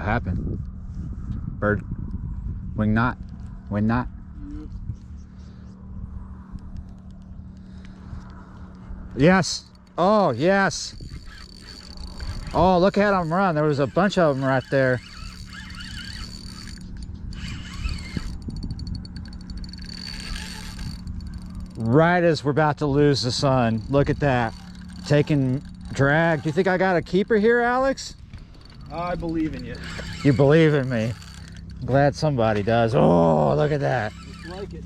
What happened? Bird. Wing knot. Wing knot. Yes. Oh, yes. Oh, look at them run. There was a bunch of them right there. Right as we're about to lose the sun. Look at that. Taking drag. Do you think I got a keeper here, Alex? I believe in you. You believe in me. I'm glad somebody does. Oh, look at that. Just like it.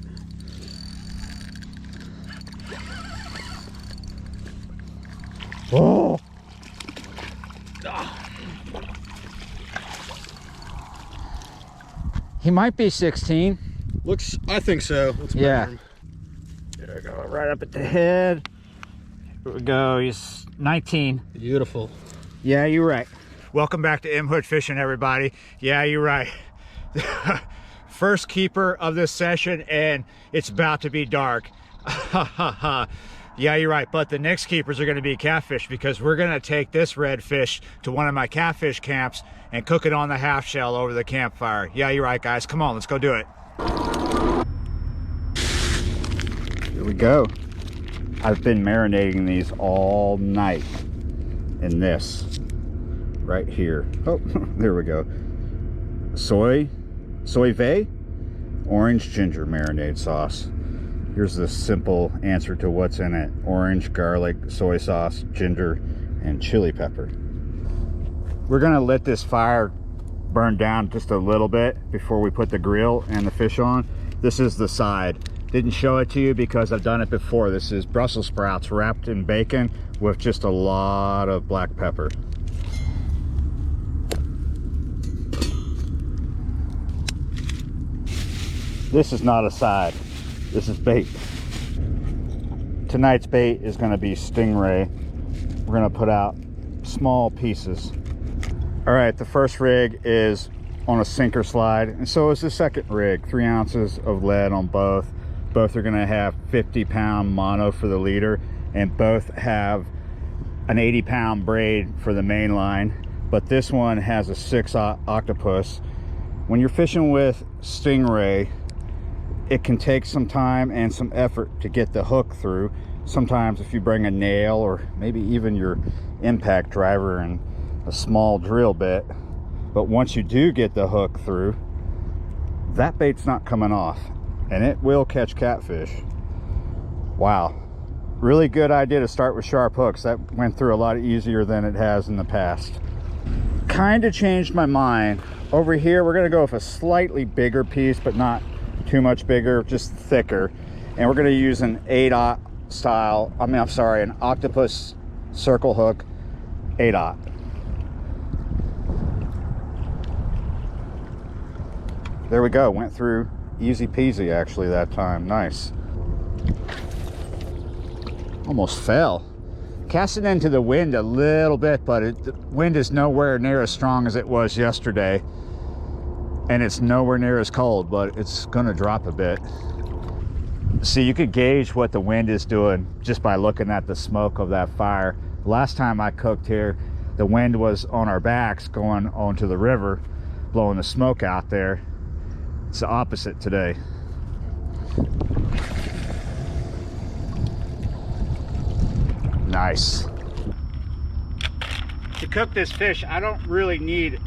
Oh. He might be 16. Looks, I think so. Let's yeah. him. There we go. Right up at the head. Here we go. He's 19. Beautiful. Yeah, you're right. Welcome back to M Hood Fishing, everybody. Yeah, you're right. First keeper of this session, and it's about to be dark. Yeah, you're right. But the next keepers are going to be catfish, because we're going to take this redfish to one of my catfish camps and cook it on the half shell over the campfire. Yeah, you're right, guys. Come on, let's go do it. Here we go. I've been marinating these all night in this right here. Oh, there we go. Soy vey, orange ginger marinade sauce. Here's the simple answer to what's in it. Orange, garlic, soy sauce, ginger, and chili pepper. We're gonna let this fire burn down just a little bit before we put the grill and the fish on. This is the side. Didn't show it to you because I've done it before. This is Brussels sprouts wrapped in bacon with just a lot of black pepper. This is not a side. This is bait. Tonight's bait is going to be stingray. We're going to put out small pieces. All right, the first rig is on a sinker slide, and so is the second rig. 3 ounces of lead on both. Both are going to have 50-pound mono for the leader, and both have an 80-pound braid for the main line. But this one has a 6 octopus. When you're fishing with stingray, it can take some time and some effort to get the hook through. Sometimes if you bring a nail or maybe even your impact driver and a small drill bit, but once you do get the hook through, that bait's not coming off, and it will catch catfish. Wow, really good idea to start with sharp hooks. That went through a lot easier than it has in the past. Kind of changed my mind. Over here we're going to go with a slightly bigger piece, but not too much bigger, just thicker, and we're going to use an 8/0 style, an octopus circle hook 8/0. There we go. Went through easy peasy actually that time. Nice. Almost fell. Cast it into the wind a little bit, but the wind is nowhere near as strong as it was yesterday. And it's nowhere near as cold, but it's gonna drop a bit. See, you could gauge what the wind is doing just by looking at the smoke of that fire. Last time I cooked here, the wind was on our backs going onto the river, blowing the smoke out there. It's the opposite today. Nice. To cook this fish, I don't really need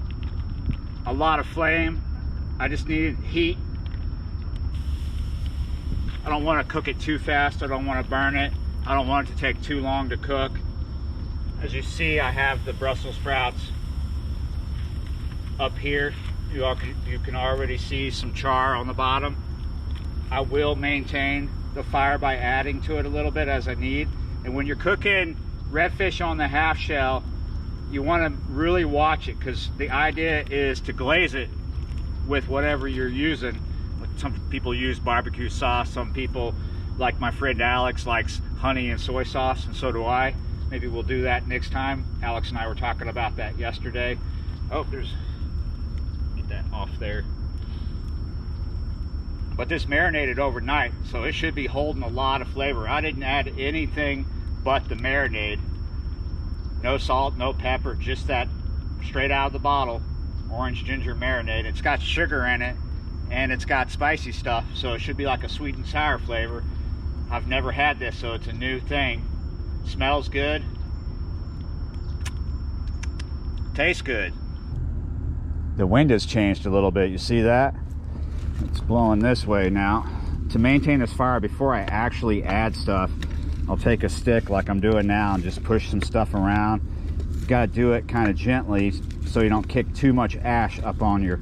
a lot of flame. I just need heat. I don't want to cook it too fast. I don't want to burn it. I don't want it to take too long to cook. As you see, I have the Brussels sprouts up here. You can already see some char on the bottom. I will maintain the fire by adding to it a little bit as I need. And when you're cooking redfish on the half shell, you want to really watch it, because the idea is to glaze it with whatever you're using. Some people use barbecue sauce. Some people, like my friend Alex, likes honey and soy sauce, and so do I. Maybe we'll do that next time. Alex and I were talking about that yesterday. Oh, get that off there. But this marinated overnight, so it should be holding a lot of flavor. I didn't add anything but the marinade. No salt, no pepper, just that straight out of the bottle. orange ginger marinade. It's got sugar in it and it's got spicy stuff, so it should be like a sweet and sour flavor. I've never had this, so it's a new thing. Smells good, tastes good. The wind has changed a little bit, you see that? It's blowing this way now. To maintain this fire, before I actually add stuff, I'll take a stick like I'm doing now and just push some stuff around. You gotta do it kind of gently so you don't kick too much ash up on your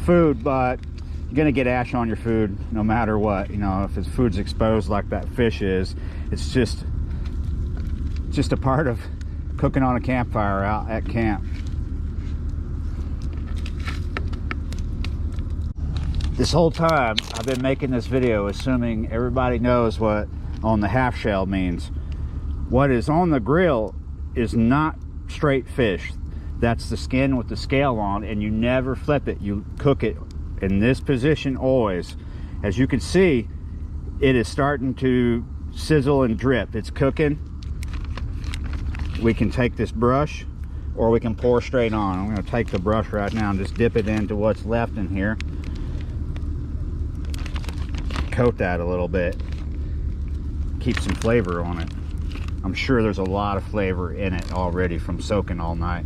food, but you're gonna get ash on your food no matter what. You know, if the food's exposed like that fish is, it's just a part of cooking on a campfire out at camp. This whole time I've been making this video assuming everybody knows what on the half shell means. What is on the grill is not straight fish. That's the skin with the scale on, and you never flip it. You cook it in this position always. As you can see, it is starting to sizzle and drip. It's cooking. We can take this brush or we can pour straight on. I'm going to take the brush right now and just dip it into what's left in here. Coat that a little bit, keep some flavor on it. I'm sure there's a lot of flavor in it already from soaking all night.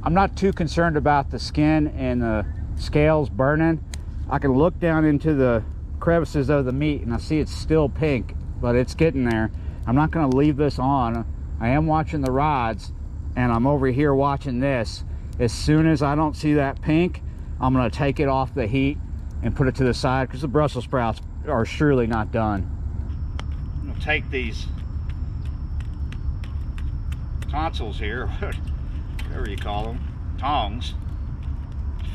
I'm not too concerned about the skin and the scales burning. I can look down into the crevices of the meat and I see it's still pink, but it's getting there. I'm not going to leave this on. I am watching the rods and I'm over here watching this. As soon as I don't see that pink, I'm going to take it off the heat and put it to the side, because the Brussels sprouts are surely not done. I'm gonna take these tonsils here, whatever you call them, tongs,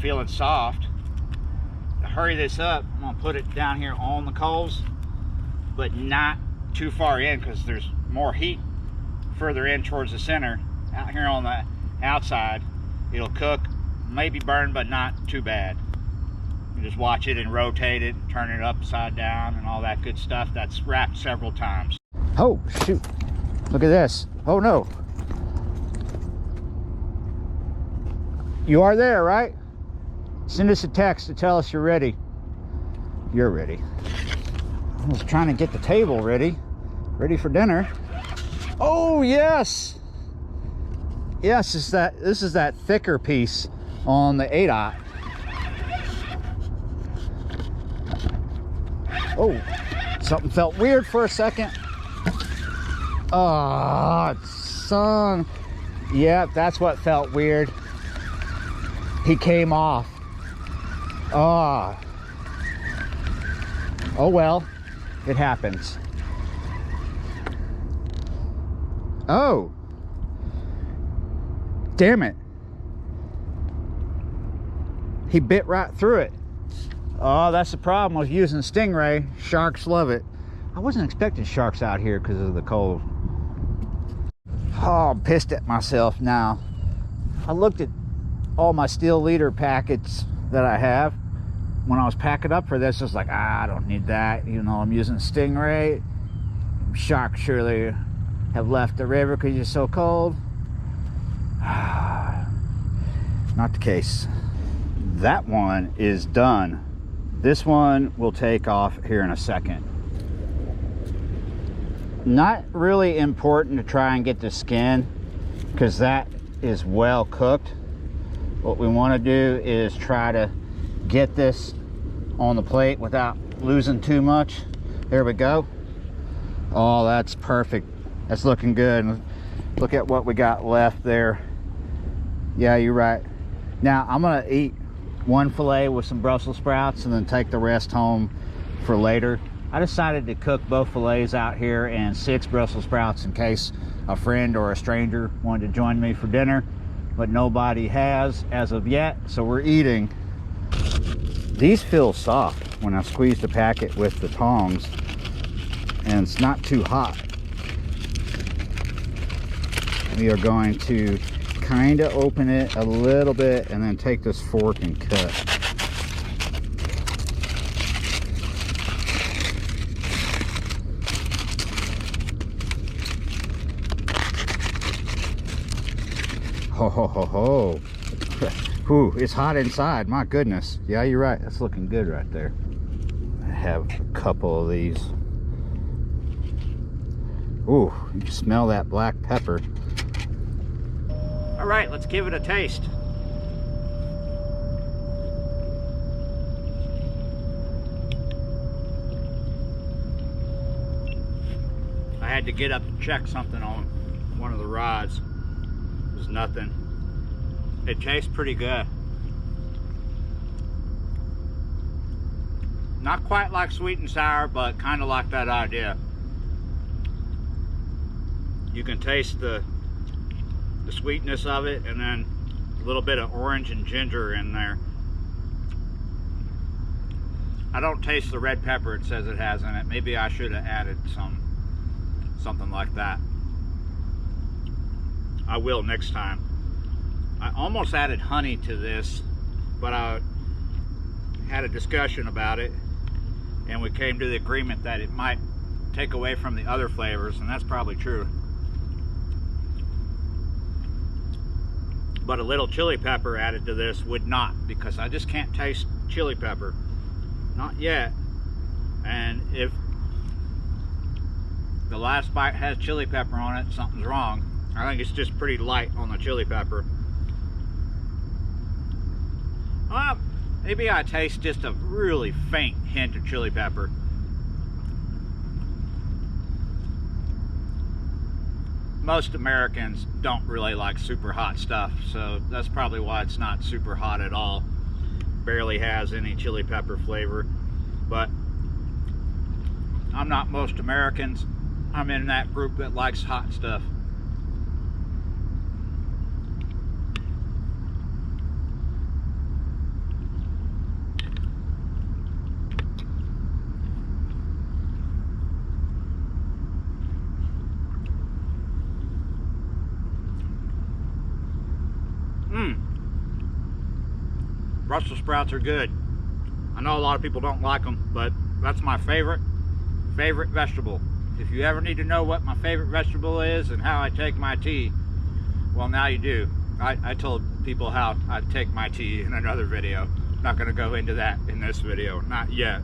feeling soft. To hurry this up, I'm gonna put it down here on the coals, but not too far in, because there's more heat further in towards the center. Out here on the outside, it'll cook, maybe burn, but not too bad. You just watch it and rotate it, turn it upside down and all that good stuff. That's wrapped several times. Oh, shoot. Look at this. Oh, no. You are there, right? Send us a text to tell us you're ready. You're ready. I was trying to get the table ready. Ready for dinner. Oh, yes. Yes, this is that thicker piece on the 8/0. Oh, something felt weird for a second. Oh, son. Yep, that's what felt weird. He came off. Oh. Oh well, it happens. Oh. Damn it. He bit right through it. Oh, that's the problem with using Stingray. Sharks love it. I wasn't expecting sharks out here because of the cold. Oh, I'm pissed at myself now. I looked at all my steel leader packets that I have. When I was packing up for this, I was like, I don't need that. You know, I'm using Stingray. Sharks surely have left the river because you're so cold. Not the case. That one is done. This one will take off here in a second. Not really important to try and get the skin because that is well cooked. What we want to do is try to get this on the plate without losing too much. There we go. Oh, that's perfect. That's looking good. Look at what we got left there. Yeah, you're right. Now I'm gonna eat one fillet with some Brussels sprouts and then take the rest home for later. I decided to cook both fillets out here and 6 Brussels sprouts in case a friend or a stranger wanted to join me for dinner, but nobody has as of yet, so we're eating. These feel soft when I squeeze the packet with the tongs, and it's not too hot. We are going to kind of open it a little bit and then take this fork and cut. Ho ho ho ho. Whew, it's hot inside, my goodness. Yeah, you're right, that's looking good right there. I have a couple of these. Ooh, you can smell that black pepper. All right, let's give it a taste. I had to get up to check something on one of the rods. It was nothing. It tastes pretty good. Not quite like sweet and sour, but kind of like that idea. You can taste the sweetness of it, and then a little bit of orange and ginger in there. I don't taste the red pepper it says it has in it. Maybe I should have added something like that. I will next time. I almost added honey to this, but I had a discussion about it, and we came to the agreement that it might take away from the other flavors, and that's probably true. But a little chili pepper added to this would not, because I just can't taste chili pepper. Not yet. And if the last bite has chili pepper on it, something's wrong. I think it's just pretty light on the chili pepper. Maybe I taste just a really faint hint of chili pepper. Most Americans don't really like super hot stuff, so that's probably why it's not super hot at all. Barely has any chili pepper flavor. But I'm not most Americans. I'm in that group that likes hot stuff. Brussels sprouts are good. I know a lot of people don't like them, but that's my favorite vegetable. If you ever need to know what my favorite vegetable is and how I take my tea, well, now you do. I told people how I take my tea in another video. I'm not going to go into that in this video, not yet.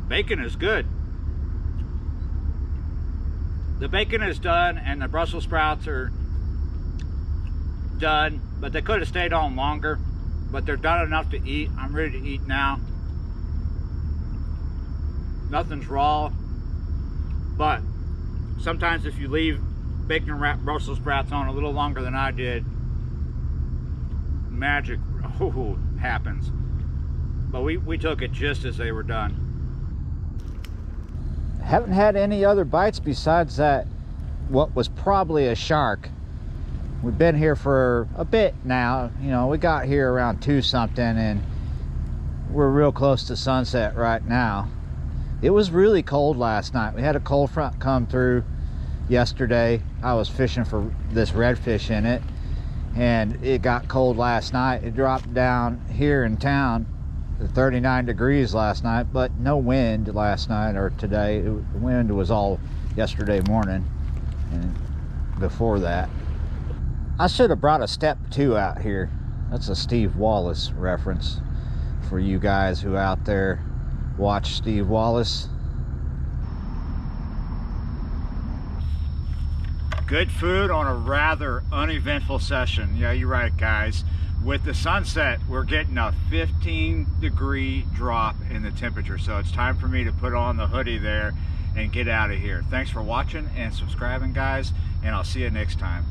Bacon is good. The bacon is done and the Brussels sprouts are done, but they could have stayed on longer, but they're done enough to eat. I'm ready to eat now. Nothing's raw, but sometimes if you leave bacon wrapped Brussels sprouts on a little longer than I did, magic happens. But we took it just as they were done. Haven't had any other bites besides that, what was probably a shark. We've been here for a bit now. You know, we got here around 2 something and we're real close to sunset right now. It was really cold last night. We had a cold front come through yesterday. I was fishing for this redfish in it, and it got cold last night. It dropped down here in town 39 degrees last night, but no wind last night or today. The wind was all yesterday morning and before that. I should have brought a step 2 out here. That's a Steve Wallace reference for you guys who out there watch Steve Wallace. Good food on a rather uneventful session. Yeah, you're right, guys. With the sunset, we're getting a 15-degree drop in the temperature, so it's time for me to put on the hoodie there and get out of here. Thanks for watching and subscribing, guys, and I'll see you next time.